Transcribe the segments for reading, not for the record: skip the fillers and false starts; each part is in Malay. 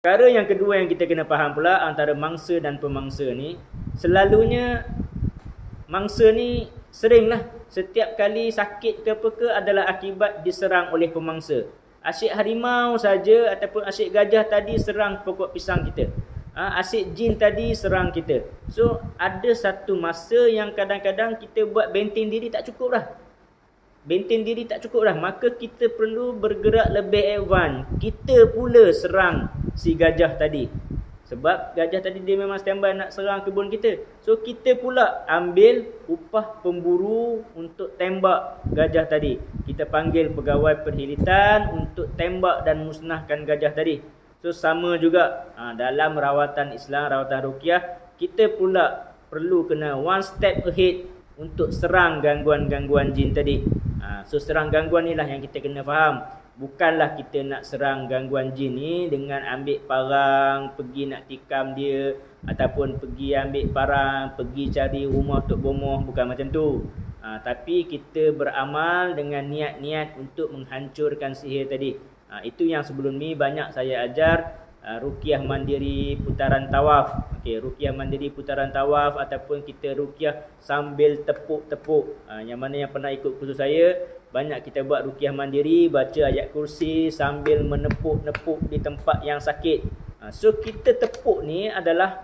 Perkara yang kedua yang kita kena faham pula antara mangsa dan pemangsa ni, selalunya mangsa ni seringlah setiap kali sakit ke apa ke adalah akibat diserang oleh pemangsa. Asyik harimau saja ataupun asyik gajah tadi serang pokok pisang kita. Asyik jin tadi serang kita. So ada satu masa yang kadang-kadang kita buat benteng diri tak cukup dah. Benteng diri tak cukup dah. Maka kita perlu bergerak lebih advance. Kita pula serang si gajah tadi. Sebab gajah tadi dia memang standby nak serang kebun kita. So kita pula ambil upah pemburu untuk tembak gajah tadi. Kita panggil pegawai perkhidmatan untuk tembak dan musnahkan gajah tadi. So sama juga dalam rawatan Islam, rawatan ruqyah, kita pula perlu kena one step ahead untuk serang gangguan-gangguan jin tadi. So serang gangguan ni lah yang kita kena faham. Bukanlah kita nak serang gangguan jin ni dengan ambil parang, pergi nak tikam dia, ataupun pergi ambil parang, pergi cari rumah Tok Bomoh. Bukan macam tu. Tapi kita beramal dengan niat-niat untuk menghancurkan sihir tadi. Itu yang sebelum ni banyak saya ajar. Ruqyah mandiri putaran tawaf. Okey, ruqyah mandiri putaran tawaf ataupun kita ruqyah sambil tepuk-tepuk. Yang mana yang pernah ikut kursus saya, banyak kita buat ruqyah mandiri, baca ayat kursi sambil menepuk-nepuk di tempat yang sakit. So kita tepuk ni adalah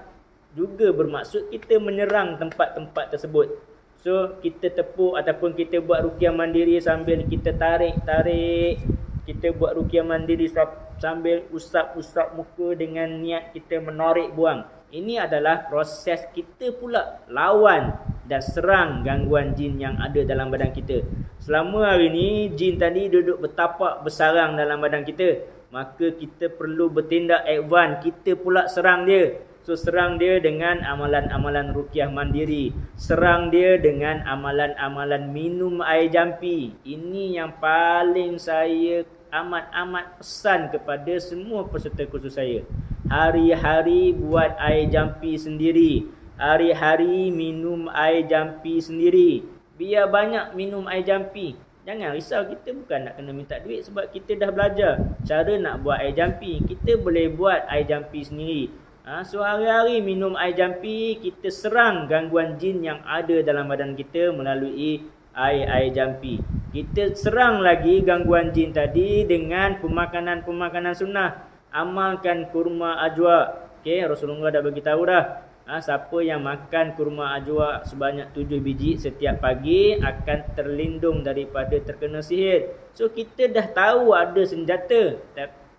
juga bermaksud kita menyerang tempat-tempat tersebut. So kita tepuk ataupun kita buat ruqyah mandiri sambil kita tarik-tarik. Kita buat ruqyah mandiri sambil usap-usap muka dengan niat kita menarik buang. Ini adalah proses kita pula lawan dan serang gangguan jin yang ada dalam badan kita. Selama hari ni jin tadi duduk bertapak bersarang dalam badan kita, maka kita perlu bertindak advance. Kita pula serang dia. So serang dia dengan amalan-amalan ruqyah mandiri. Serang dia dengan amalan-amalan minum air jampi. Ini yang paling saya amat-amat pesan kepada semua peserta kursus saya. Hari-hari buat air jampi sendiri. Hari-hari minum air jampi sendiri. Biar banyak minum air jampi. Jangan risau, kita bukan nak kena minta duit sebab kita dah belajar cara nak buat air jampi. Kita boleh buat air jampi sendiri. So hari-hari minum air jampi, kita serang gangguan jin yang ada dalam badan kita melalui air jampi. Kita serang lagi gangguan jin tadi dengan pemakanan-pemakanan sunnah. Amalkan kurma ajwa. Okey, Rasulullah dah bagi tahu dah. Siapa yang makan kurma ajwa sebanyak 7 biji setiap pagi akan terlindung daripada terkena sihir. So kita dah tahu ada senjata,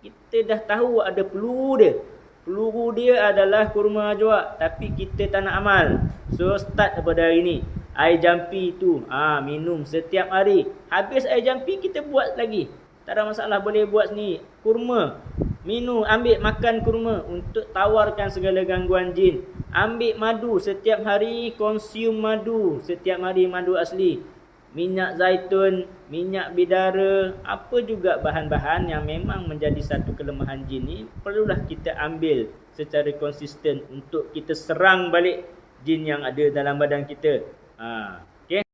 kita dah tahu ada peluru dia. Peluru dia adalah kurma ajwa, tapi kita tak nak amal. So start daripada hari ni. Air jampi tu minum setiap hari. Habis air jampi kita buat lagi. Tak ada masalah, boleh buat sendiri. Kurma, minum, ambil makan kurma untuk tawarkan segala gangguan jin. Ambil madu setiap hari, konsum madu setiap hari, madu asli. Minyak zaitun, minyak bidara, apa juga bahan-bahan yang memang menjadi satu kelemahan jin ni, perlulah kita ambil secara konsisten untuk kita serang balik jin yang ada dalam badan kita.